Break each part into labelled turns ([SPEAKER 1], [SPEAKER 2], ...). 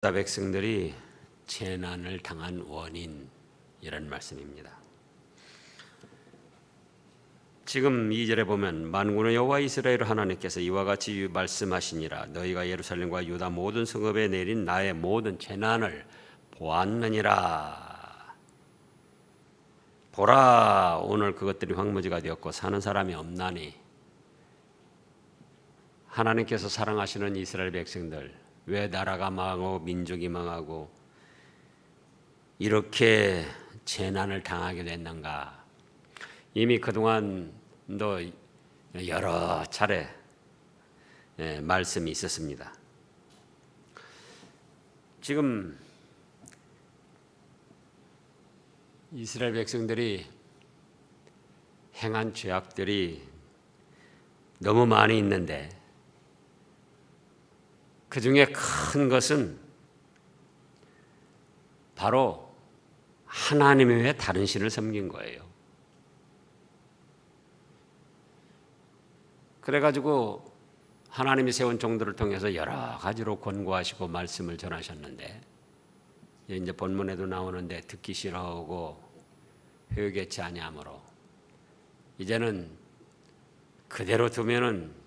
[SPEAKER 1] 이스라엘 백성들이 재난을 당한 원인이라는 말씀입니다. 지금 2절에 보면 만군의 여호와 이스라엘 하나님께서 이와 같이 말씀하시니라 너희가 예루살렘과 유다 모든 성읍에 내린 나의 모든 재난을 보았느니라. 보라, 오늘 그것들이 황무지가 되었고 사는 사람이 없나니. 하나님께서 사랑하시는 이스라엘 백성들, 왜 나라가 망하고 민족이 망하고 이렇게 재난을 당하게 됐는가? 이미 그동안도 여러 차례 말씀이 있었습니다. 지금 이스라엘 백성들이 행한 죄악들이 너무 많이 있는데 그 중에 큰 것은 바로 하나님 외에 다른 신을 섬긴 거예요. 그래가지고 하나님이 세운 종들을 통해서 여러 가지로 권고하시고 말씀을 전하셨는데 이제 본문에도 나오는데 듣기 싫어하고 회개치 아니하므로 이제는 그대로 두면은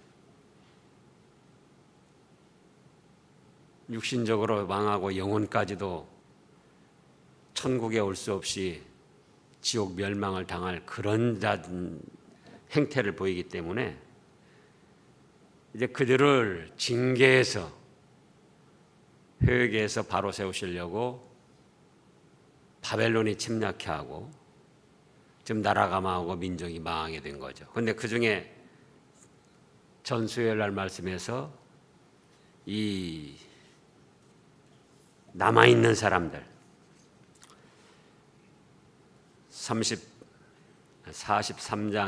[SPEAKER 1] 육신적으로 망하고 영혼까지도 천국에 올 수 없이 지옥 멸망을 당할 그런 행태를 보이기 때문에 이제 그들을 징계해서 회개해서 바로 세우시려고 바벨론이 침략해 하고 지금 나라가 망하고 민족이 망하게 된 거죠. 그런데 그 중에 전수요일 날 말씀에서 이 남아있는 사람들 43장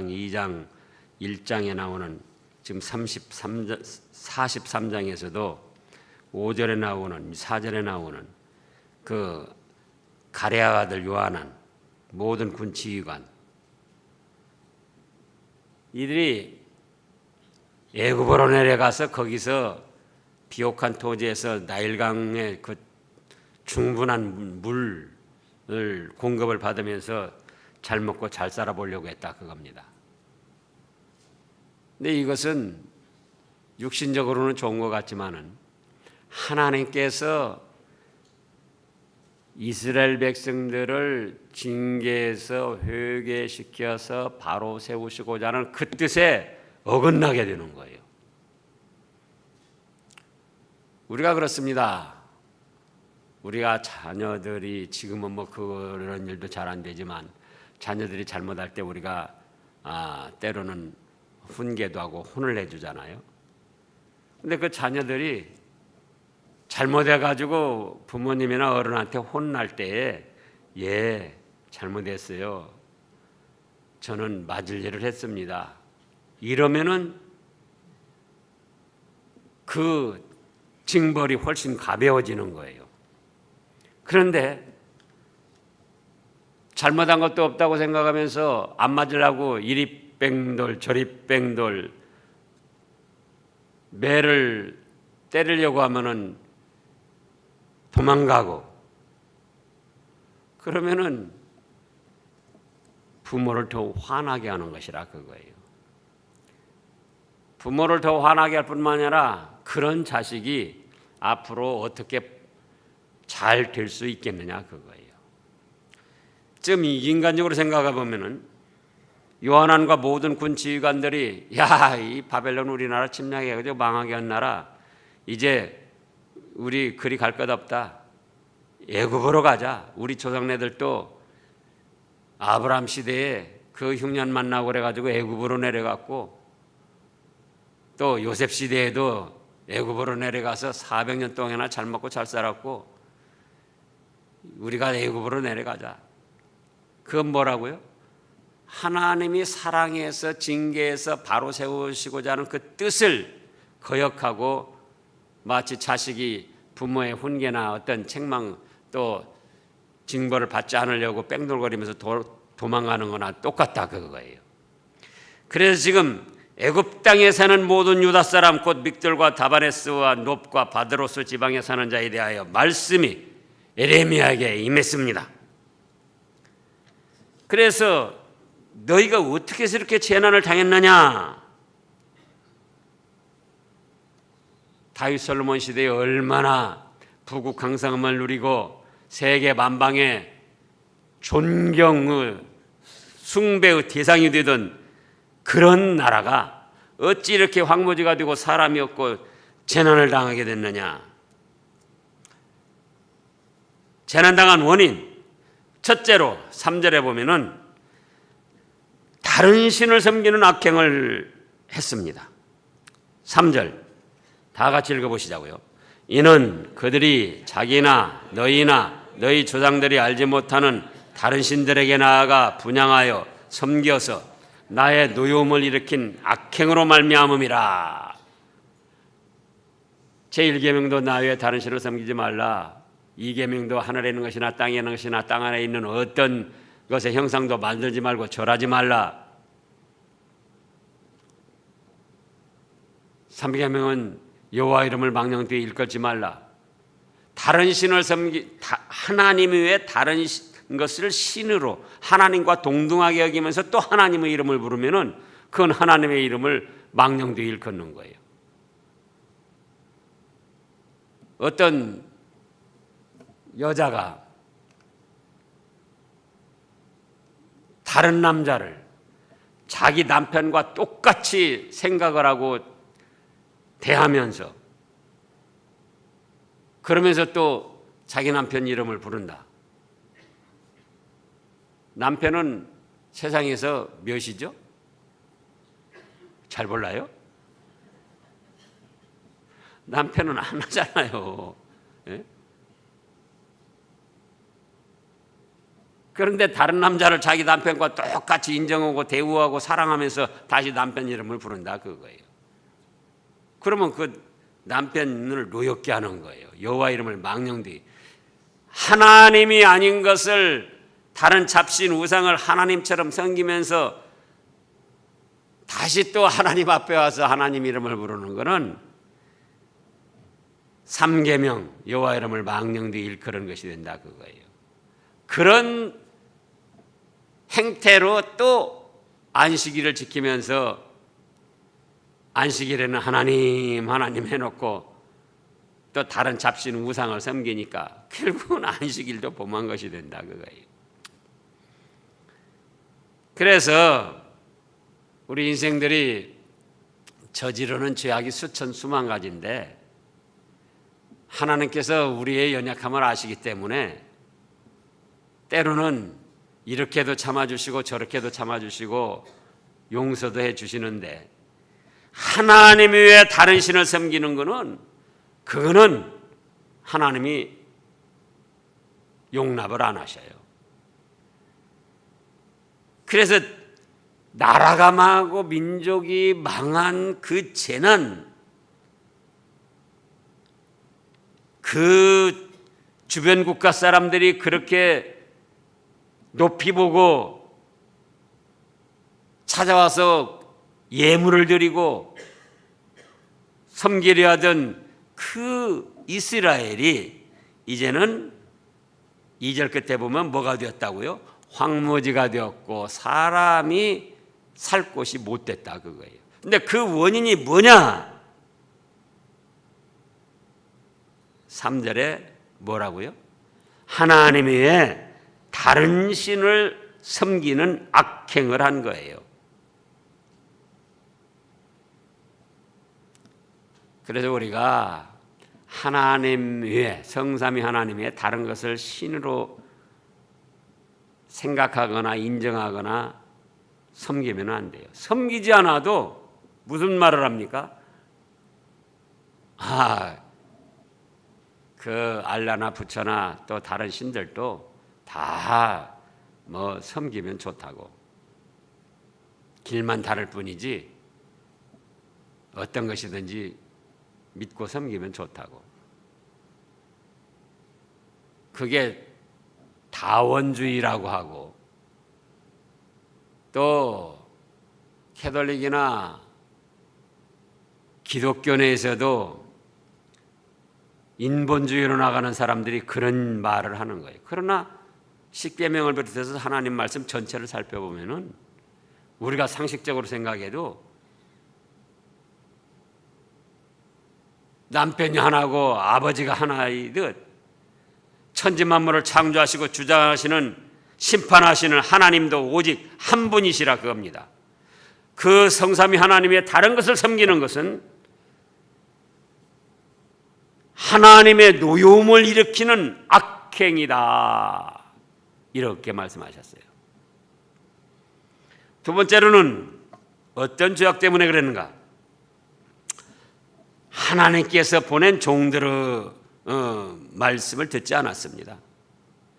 [SPEAKER 1] 2장 1장에 나오는 지금 43장에서도 5절에 나오는 4절에 나오는 그 가레아 아들 요하난 모든 군 지휘관 이들이 애굽으로 내려가서 거기서 비옥한 토지에서 나일강의 그 충분한 물을 공급을 받으면서 잘 먹고 잘 살아보려고 했다 그겁니다. 근데 이것은 육신적으로는 좋은 것 같지만은 하나님께서 이스라엘 백성들을 징계해서 회개시켜서 바로 세우시고자 하는 그 뜻에 어긋나게 되는 거예요. 우리가 그렇습니다. 우리가 자녀들이 지금은 뭐 그런 일도 잘 안 되지만 자녀들이 잘못할 때 우리가 때로는 훈계도 하고 혼을 내주잖아요. 근데 그 자녀들이 잘못해가지고 부모님이나 어른한테 혼날 때에 예, 잘못했어요. 저는 맞을 일을 했습니다. 이러면은 그 징벌이 훨씬 가벼워지는 거예요. 그런데 잘못한 것도 없다고 생각하면서 안 맞으려고 이리 뺑돌 저리 뺑돌 매를 때리려고 하면은 도망가고 그러면은 부모를 더 화나게 하는 것이라 그거예요. 부모를 더 화나게 할 뿐만 아니라 그런 자식이 앞으로 어떻게 잘 될 수 있겠느냐 그거예요. 지금 인간적으로 생각해 보면은 요한안과 모든 군 지휘관들이 야, 이 바벨론 우리나라 침략해가지고 망하게 한 나라 이제 우리 그리 갈 것 없다. 애굽으로 가자. 우리 조상네들도 아브라함 시대에 그 흉년 만나고 그래가지고 애굽으로 내려갔고 또 요셉 시대에도 애굽으로 내려가서 400년 동안이나 잘 먹고 잘 살았고 우리가 애굽으로 내려가자. 그건 뭐라고요? 하나님이 사랑해서 징계해서 바로 세우시고자 하는 그 뜻을 거역하고 마치 자식이 부모의 훈계나 어떤 책망 또 징벌을 받지 않으려고 뺑돌거리면서 도망가는 거나 똑같다 그거예요. 그래서 지금 애굽 땅에 사는 모든 유다 사람 곧 믹돌과 다바네스와 놉과 바드로스 지방에 사는 자에 대하여 말씀이 에레미야에게 임했습니다. 그래서 너희가 어떻게 해서 이렇게 재난을 당했느냐? 다윗 솔로몬 시대에 얼마나 부국강성함을 누리고 세계 만방의 존경의 숭배의 대상이 되던 그런 나라가 어찌 이렇게 황무지가 되고 사람이 없고 재난을 당하게 됐느냐? 재난당한 원인, 첫째로 3절에 보면은 다른 신을 섬기는 악행을 했습니다. 3절 다 같이 읽어보시자고요. 이는 그들이 자기나 너희나 너희 조상들이 알지 못하는 다른 신들에게 나아가 분향하여 섬겨서 나의 노여움을 일으킨 악행으로 말미암음이라. 제1계명도 나 외에 다른 신을 섬기지 말라. 2계명도 하늘에 있는 것이나 땅에 있는 것이나 땅 안에 있는 어떤 것의 형상도 만들지 말고 절하지 말라. 3계명은 여호와 이름을 망령되이 일컫지 말라. 다른 신을 하나님 외에 다른 것을 신으로 하나님과 동등하게 여기면서 또 하나님의 이름을 부르면은 그건 하나님의 이름을 망령되이 일컫는 거예요. 어떤 여자가 다른 남자를 자기 남편과 똑같이 생각을 하고 대하면서 그러면서 또 자기 남편 이름을 부른다. 남편은 세상에서 몇이죠? 잘 몰라요? 남편은 하나잖아요. 예? 그런데 다른 남자를 자기 남편과 똑같이 인정하고 대우하고 사랑하면서 다시 남편 이름을 부른다 그거예요. 그러면 그 남편을 노엽게 하는 거예요. 여호와 이름을 망령되이. 하나님이 아닌 것을 다른 잡신 우상을 하나님처럼 섬기면서 다시 또 하나님 앞에 와서 하나님 이름을 부르는 것은 3계명 여호와 이름을 망령되이 일컬은 것이 된다 그거예요. 그런 행태로 또 안식일을 지키면서 안식일에는 하나님 해놓고 또 다른 잡신 우상을 섬기니까 결국은 안식일도 범한 것이 된다 그거예요. 그래서 우리 인생들이 저지르는 죄악이 수천 수만 가지인데 하나님께서 우리의 연약함을 아시기 때문에 때로는 이렇게도 참아주시고 저렇게도 참아주시고 용서도 해주시는데 하나님 외에 다른 신을 섬기는 것은 그거는 하나님이 용납을 안 하셔요. 그래서 나라가 망하고 민족이 망한 그 재난, 그 주변 국가 사람들이 그렇게 높이 보고 찾아와서 예물을 드리고 섬기려 하던 그 이스라엘이 이제는 2절 끝에 보면 뭐가 되었다고요? 황무지가 되었고 사람이 살 곳이 못 됐다 그거예요. 근데 그 원인이 뭐냐? 3절에 뭐라고요? 하나님 외에 다른 신을 섬기는 악행을 한 거예요. 그래서 우리가 하나님 외에 성삼위 하나님 외에 다른 것을 신으로 생각하거나 인정하거나 섬기면 안 돼요. 섬기지 않아도 무슨 말을 합니까? 그 알라나 부처나 또 다른 신들도 다 뭐 섬기면 좋다고. 길만 다를 뿐이지 어떤 것이든지 믿고 섬기면 좋다고. 그게 다원주의라고 하고 또 캐톨릭이나 기독교 내에서도 인본주의로 나가는 사람들이 그런 말을 하는 거예요. 그러나 십계명을 비롯해서 하나님 말씀 전체를 살펴보면은 우리가 상식적으로 생각해도 남편이 하나고 아버지가 하나이듯 천지만물을 창조하시고 주장하시는 심판하시는 하나님도 오직 한 분이시라 그겁니다. 그 성삼위 하나님의 다른 것을 섬기는 것은 하나님의 노여움을 일으키는 악행이다. 이렇게 말씀하셨어요. 두 번째로는 어떤 죄악 때문에 그랬는가? 하나님께서 보낸 종들의 말씀을 듣지 않았습니다.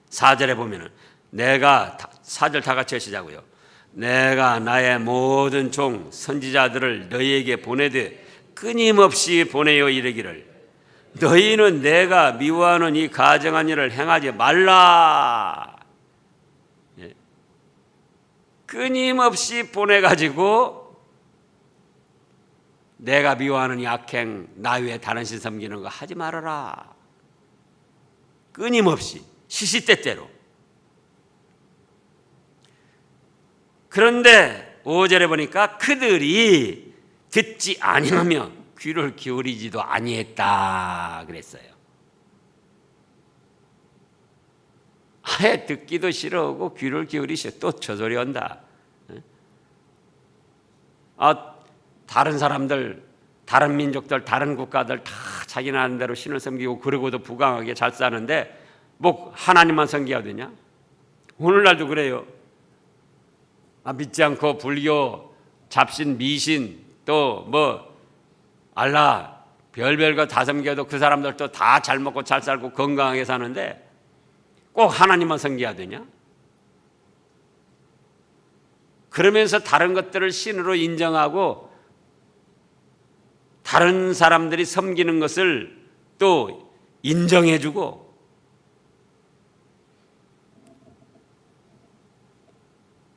[SPEAKER 1] 4절에 보면은 내가 4절 다 같이 하시자고요. 내가 나의 모든 종 선지자들을 너희에게 보내되 끊임없이 보내어 이르기를 너희는 내가 미워하는 이 가증한 일을 행하지 말라. 끊임없이 보내가지고 내가 미워하는 이 악행 나 외에 다른 신 섬기는 거 하지 말아라. 끊임없이 시시때때로. 그런데 5절에 보니까 그들이 듣지 아니하며 귀를 기울이지도 아니했다 그랬어요. 아예 듣기도 싫어하고 귀를 기울이셔. 또 저 소리 한다. 다른 사람들, 다른 민족들, 다른 국가들 다 자기네 하는 대로 신을 섬기고 그러고도 부강하게 잘 사는데 뭐 하나님만 섬겨야 되냐? 오늘날도 그래요. 믿지 않고 불교, 잡신, 미신 또 뭐 알라 별별 거 다 섬겨도 그 사람들도 다 잘 먹고 잘 살고 건강하게 사는데 꼭 하나님만 섬겨야 되냐? 그러면서 다른 것들을 신으로 인정하고 다른 사람들이 섬기는 것을 또 인정해주고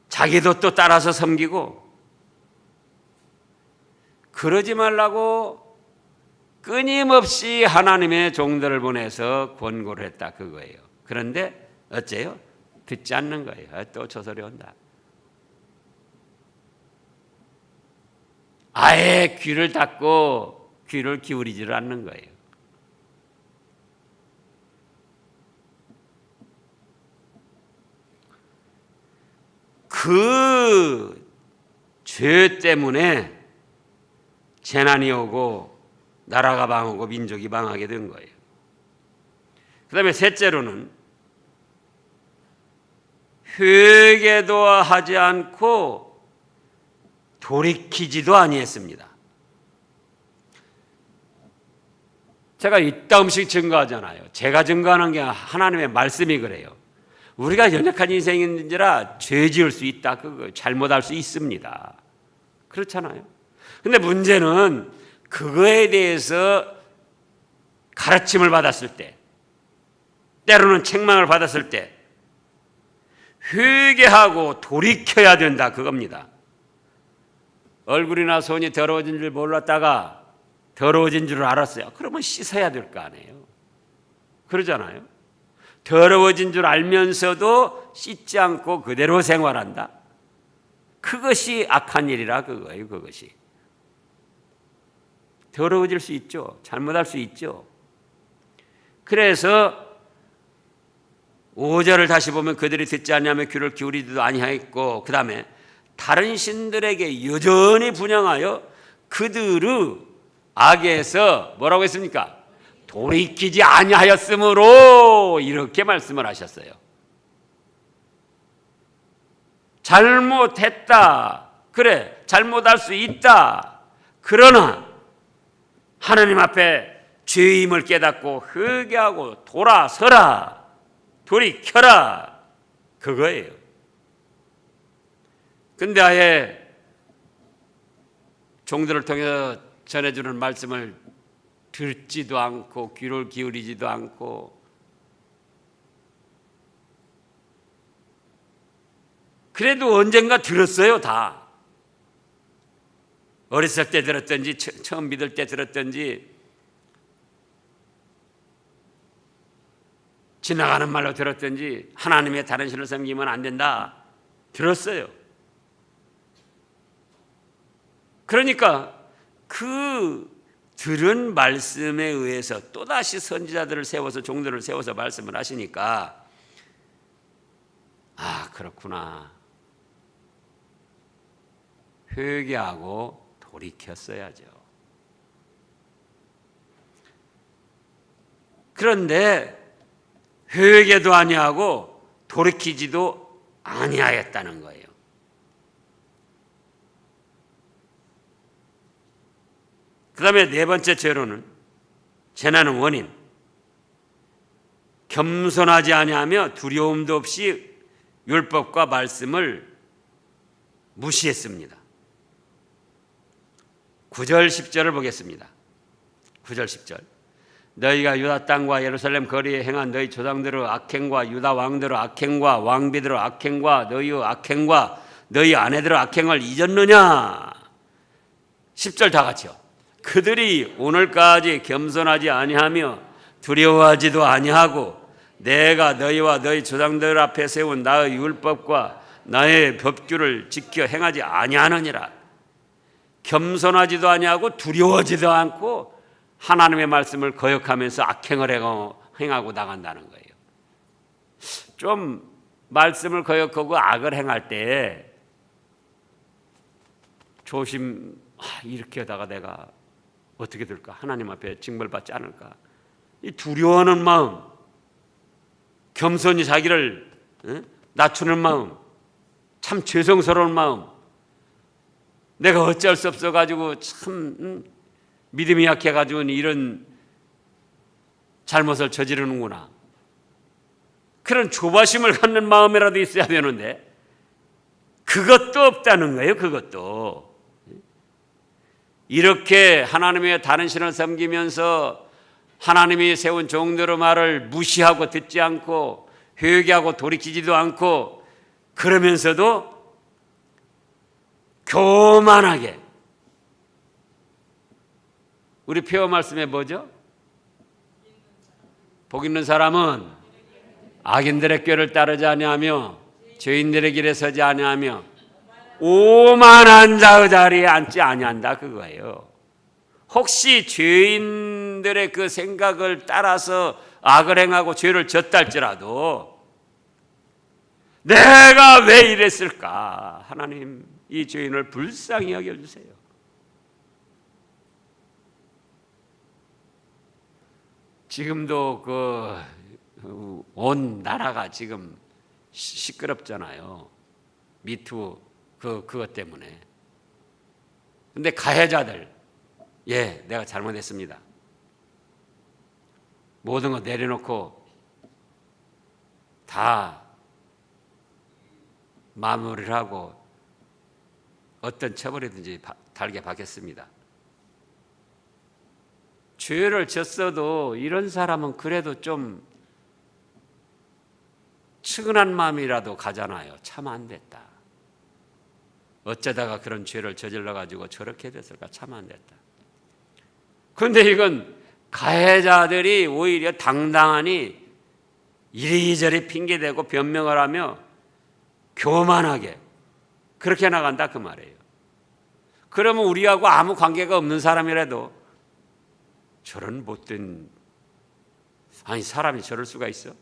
[SPEAKER 1] 자기도 또 따라서 섬기고 그러지 말라고 끊임없이 하나님의 종들을 보내서 권고를 했다 그거예요. 그런데 어째요? 듣지 않는 거예요. 또 저 소리 온다. 아예 귀를 닫고 귀를 기울이지를 않는 거예요. 그 죄 때문에 재난이 오고 나라가 망하고 민족이 망하게 된 거예요. 그 다음에 셋째로는 회개도 하지 않고 돌이키지도 아니했습니다. 제가 이따금씩 증거하잖아요. 제가 증거하는 게 하나님의 말씀이 그래요. 우리가 연약한 인생인지라 죄 지을 수 있다. 그거 잘못할 수 있습니다. 그렇잖아요. 근데 문제는 그거에 대해서 가르침을 받았을 때, 때로는 책망을 받았을 때 회개하고 돌이켜야 된다 그겁니다. 얼굴이나 손이 더러워진 줄 몰랐다가 더러워진 줄 알았어요. 그러면 씻어야 될 거 아니에요. 그러잖아요. 더러워진 줄 알면서도 씻지 않고 그대로 생활한다. 그것이 악한 일이라 그거예요. 그것이. 더러워질 수 있죠. 잘못할 수 있죠. 그래서 5절을 다시 보면 그들이 듣지 아니하며 귀를 기울이지도 아니하였고 그 다음에 다른 신들에게 여전히 분향하여 그들의 악에서 뭐라고 했습니까? 돌이키지 아니하였으므로 이렇게 말씀을 하셨어요. 잘못했다. 그래, 잘못할 수 있다. 그러나 하나님 앞에 죄임을 깨닫고 회개하고 돌아서라. 돌이켜라. 그거예요. 근데 아예 종들을 통해서 전해주는 말씀을 듣지도 않고 귀를 기울이지도 않고 그래도 언젠가 들었어요. 다. 어렸을 때 들었든지 처음 믿을 때 들었든지 지나가는 말로 들었든지 하나님의 다른 신을 섬기면 안 된다 들었어요. 그러니까 그 들은 말씀에 의해서 또다시 선지자들을 세워서 종들을 세워서 말씀을 하시니까 아 그렇구나, 회개하고 돌이켰어야죠. 그런데 회개도 아니하고 돌이키지도 아니하였다는 거예요. 그 다음에 네 번째 죄로는, 재난은 원인, 겸손하지 아니하며 두려움도 없이 율법과 말씀을 무시했습니다. 9절 10절을 보겠습니다. 9절 10절. 너희가 유다 땅과 예루살렘 거리에 행한 너희 조상들의 악행과 유다 왕들의 악행과 왕비들의 악행과 너희의 악행과 너희 아내들의 악행을 잊었느냐. 10절 다 같이요. 그들이 오늘까지 겸손하지 아니하며 두려워하지도 아니하고 내가 너희와 너희 조상들 앞에 세운 나의 율법과 나의 법규를 지켜 행하지 아니하느니라. 겸손하지도 아니하고 두려워하지도 않고 하나님의 말씀을 거역하면서 악행을 행하고 나간다는 거예요. 좀 말씀을 거역하고 악을 행할 때 이렇게 하다가 내가 어떻게 될까? 하나님 앞에 징벌받지 않을까? 이 두려워하는 마음, 겸손히 자기를 낮추는 마음, 참 죄송스러운 마음, 내가 어쩔 수 없어가지고 참 믿음이 약해가지고 이런 잘못을 저지르는구나. 그런 조바심을 갖는 마음이라도 있어야 되는데 그것도 없다는 거예요. 그것도. 이렇게 하나님의 다른 신을 섬기면서 하나님이 세운 종들의 말을 무시하고 듣지 않고 회개하고 돌이키지도 않고 그러면서도 교만하게, 우리 표어 말씀에 뭐죠? 복 있는 사람은 악인들의 꾀를 따르지 아니하며 죄인들의 길에 서지 아니하며 오만한 자의 자리에 앉지 아니한다 그거예요. 혹시 죄인들의 그 생각을 따라서 악을 행하고 죄를 졌다 할지라도 내가 왜 이랬을까? 하나님 이 죄인을 불쌍히 여겨주세요. 지금도 온 나라가 지금 시끄럽잖아요. 미투 그것 때문에. 근데 가해자들, 내가 잘못했습니다. 모든 거 내려놓고 다 마무리를 하고 어떤 처벌이든지 달게 받겠습니다. 죄를 졌어도 이런 사람은 그래도 좀 측은한 마음이라도 가잖아요. 참 안 됐다. 어쩌다가 그런 죄를 저질러 가지고 저렇게 됐을까? 참 안 됐다. 그런데 이건 가해자들이 오히려 당당하니 이리저리 핑계대고 변명을 하며 교만하게 그렇게 나간다 그 말이에요. 그러면 우리하고 아무 관계가 없는 사람이라도 저런 못된, 아니 사람이 저럴 수가 있어?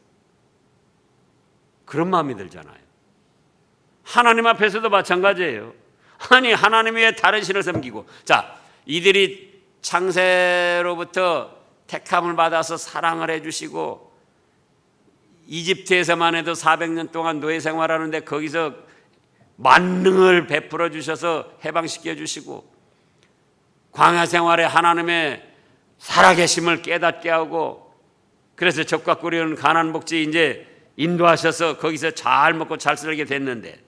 [SPEAKER 1] 그런 마음이 들잖아요. 하나님 앞에서도 마찬가지예요. 아니 하나님 외에 다른 신을 섬기고, 자 이들이 창세로부터 택함을 받아서 사랑을 해주시고 이집트에서만 해도 400년 동안 노예 생활하는데 거기서 만능을 베풀어 주셔서 해방시켜 주시고 광야 생활에 하나님의 살아계심을 깨닫게 하고 그래서 적과 꿀이는 가나안 복지에 이제 인도하셔서 거기서 잘 먹고 잘 살게 됐는데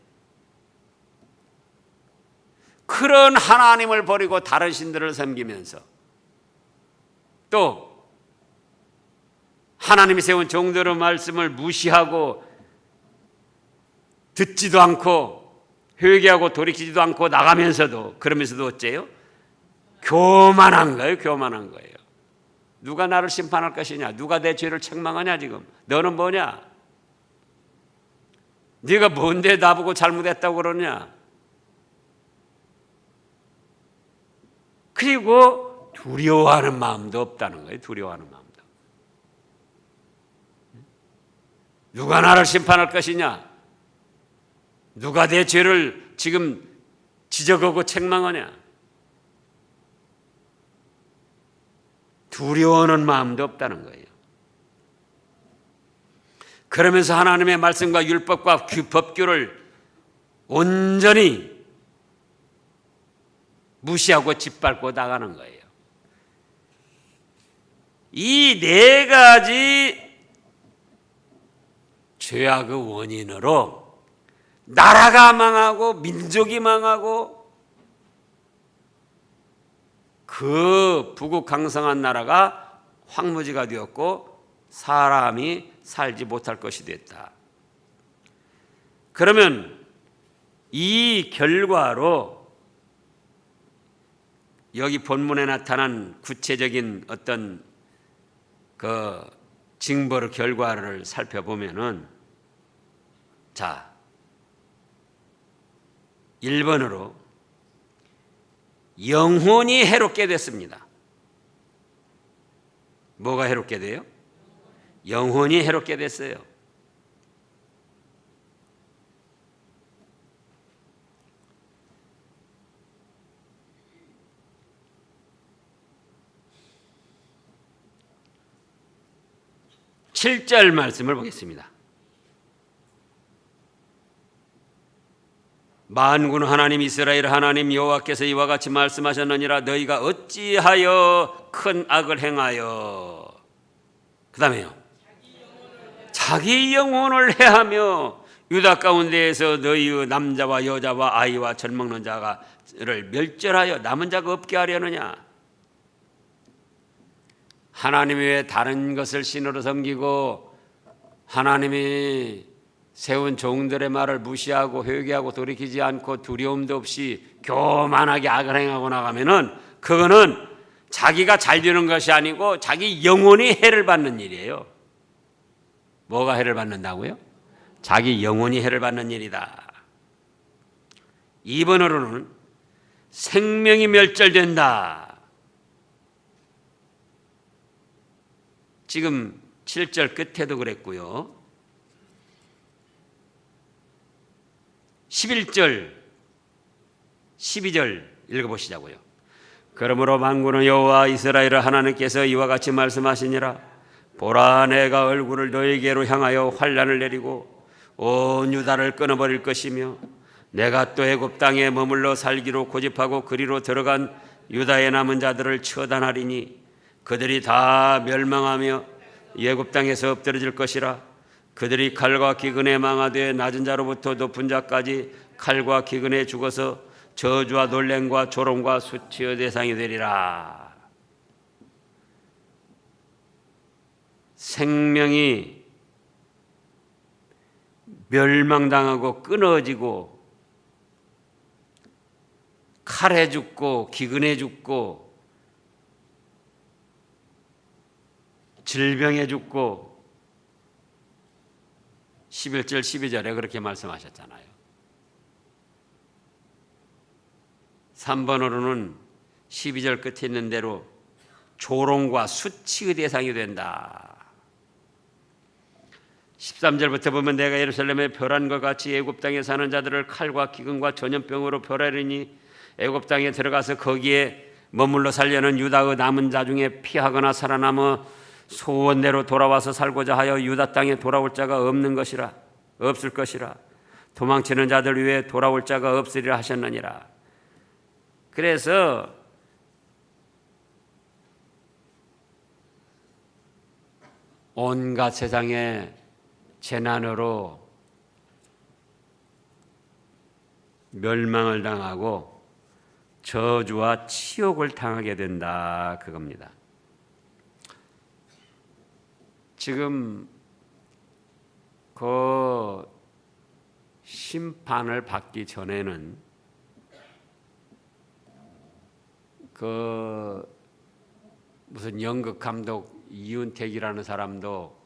[SPEAKER 1] 그런 하나님을 버리고 다른 신들을 섬기면서 또 하나님이 세운 종들의 말씀을 무시하고 듣지도 않고 회개하고 돌이키지도 않고 나가면서도 그러면서도 어째요? 교만한 거예요. 교만한 거예요. 누가 나를 심판할 것이냐? 누가 내 죄를 책망하냐 지금? 너는 뭐냐? 네가 뭔데 나보고 잘못했다고 그러냐? 그리고 두려워하는 마음도 없다는 거예요. 두려워하는 마음도. 누가 나를 심판할 것이냐? 누가 내 죄를 지금 지적하고 책망하냐? 두려워하는 마음도 없다는 거예요. 그러면서 하나님의 말씀과 율법과 법규를 온전히 무시하고 짓밟고 나가는 거예요. 이 네 가지 죄악의 원인으로 나라가 망하고 민족이 망하고 그 부국강성한 나라가 황무지가 되었고 사람이 살지 못할 것이 됐다. 그러면 이 결과로 여기 본문에 나타난 구체적인 어떤 그 징벌의 결과를 살펴보면은 자, 1번으로 영혼이 해롭게 됐습니다. 뭐가 해롭게 돼요? 영혼이 해롭게 됐어요. 칠 절 말씀을 보겠습니다. 만군 하나님 이스라엘 하나님 여호와께서 이와 같이 말씀하셨느니라. 너희가 어찌하여 큰 악을 행하여 그 다음에요 자기 영혼을 해하며 유다 가운데에서 너희의 남자와 여자와 아이와 젖 먹는 자를 멸절하여 남은 자가 없게 하려느냐. 하나님이 왜 다른 것을 신으로 섬기고 하나님이 세운 종들의 말을 무시하고 회개하고 돌이키지 않고 두려움도 없이 교만하게 악을 행하고 나가면은 그거는 자기가 잘 되는 것이 아니고 자기 영혼이 해를 받는 일이에요. 뭐가 해를 받는다고요? 자기 영혼이 해를 받는 일이다. 2번으로는 생명이 멸절된다. 지금 7절 끝에도 그랬고요. 11절, 12절 읽어보시자고요. 그러므로 만군의 여호와 이스라엘 하나님께서 이와 같이 말씀하시니라. 보라, 내가 얼굴을 너희에게로 향하여 환난을 내리고 온 유다를 끊어버릴 것이며 내가 또 애굽 땅에 머물러 살기로 고집하고 그리로 들어간 유다의 남은 자들을 처단하리니 그들이 다 멸망하며 애굽 땅에서 엎드러질 것이라. 그들이 칼과 기근에 망하되 낮은 자로부터 높은 자까지 칼과 기근에 죽어서 저주와 놀램과 조롱과 수치의 대상이 되리라. 생명이 멸망당하고 끊어지고 칼에 죽고 기근에 죽고 질병에 죽고 11절 12절에 그렇게 말씀하셨잖아요. 3번으로는 12절 끝에 있는 대로 조롱과 수치의 대상이 된다. 13절부터 보면 내가 예루살렘에 멸한 것 같이 애굽 땅에 사는 자들을 칼과 기근과 전염병으로 멸하리니 애굽 땅에 들어가서 거기에 머물러 살려는 유다의 남은 자 중에 피하거나 살아남아 소원대로 돌아와서 살고자 하여 유다 땅에 돌아올 자가 없을 것이라. 도망치는 자들 위에 돌아올 자가 없으리라 하셨느니라. 그래서 온갖 세상의 재난으로 멸망을 당하고 저주와 치욕을 당하게 된다 그겁니다. 지금 그 심판을 받기 전에는 무슨 연극 감독 이윤택이라는 사람도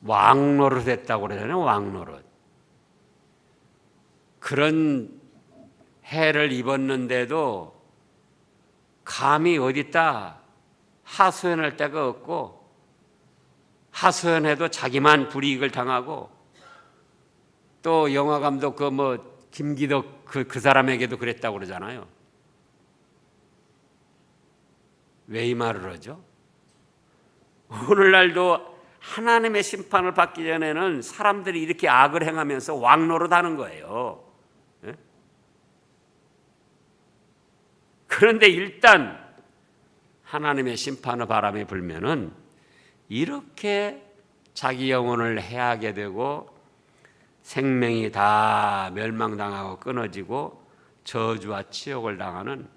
[SPEAKER 1] 왕노릇 했다고 그러잖아요. 왕노릇. 그런 해를 입었는데도 감히 어딨다 하소연할 데가 없고, 하소연해도 자기만 불이익을 당하고, 또 영화감독 김기덕 그 사람에게도 그랬다고 그러잖아요. 왜 이 말을 하죠? 오늘날도 하나님의 심판을 받기 전에는 사람들이 이렇게 악을 행하면서 왕노릇하는 거예요. 예? 그런데 일단 하나님의 심판의 바람이 불면은 이렇게 자기 영혼을 해하게 되고 생명이 다 멸망당하고 끊어지고 저주와 치욕을 당하는,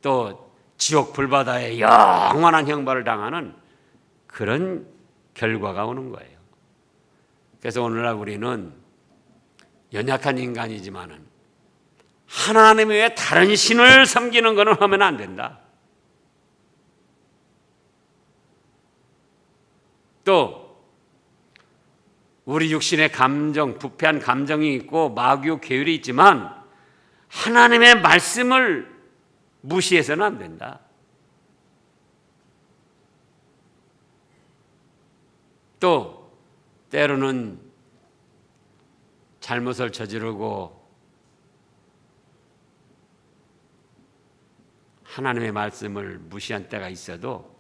[SPEAKER 1] 또 지옥 불바다에 영원한 형벌을 당하는 그런 결과가 오는 거예요. 그래서 오늘날 우리는 연약한 인간이지만은 하나님 외에 다른 신을 섬기는 것은 하면 안 된다. 또 우리 육신의 감정, 부패한 감정이 있고 마귀의 계율이 있지만 하나님의 말씀을 무시해서는 안 된다. 또 때로는 잘못을 저지르고 하나님의 말씀을 무시한 때가 있어도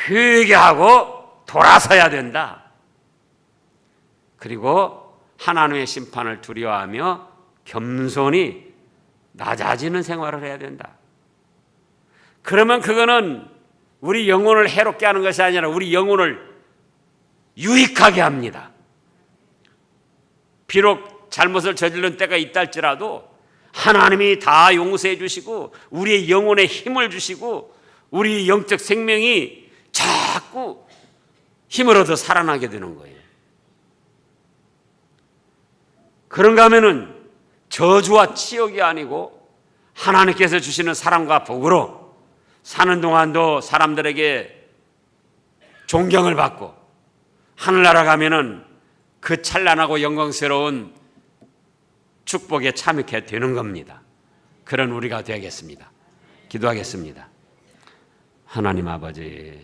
[SPEAKER 1] 회개하고 돌아서야 된다. 그리고 하나님의 심판을 두려워하며 겸손히 낮아지는 생활을 해야 된다. 그러면 그거는 우리 영혼을 해롭게 하는 것이 아니라 우리 영혼을 유익하게 합니다. 비록 잘못을 저지른 때가 있다 할지라도 하나님이 다 용서해 주시고 우리의 영혼에 힘을 주시고 우리 영적 생명이 자꾸 힘을 얻어 살아나게 되는 거예요. 그런가 하면은 저주와 치욕이 아니고 하나님께서 주시는 사랑과 복으로 사는 동안도 사람들에게 존경을 받고 하늘나라 가면은 그 찬란하고 영광스러운 축복에 참여하게 되는 겁니다. 그런 우리가 되겠습니다. 기도하겠습니다. 하나님 아버지,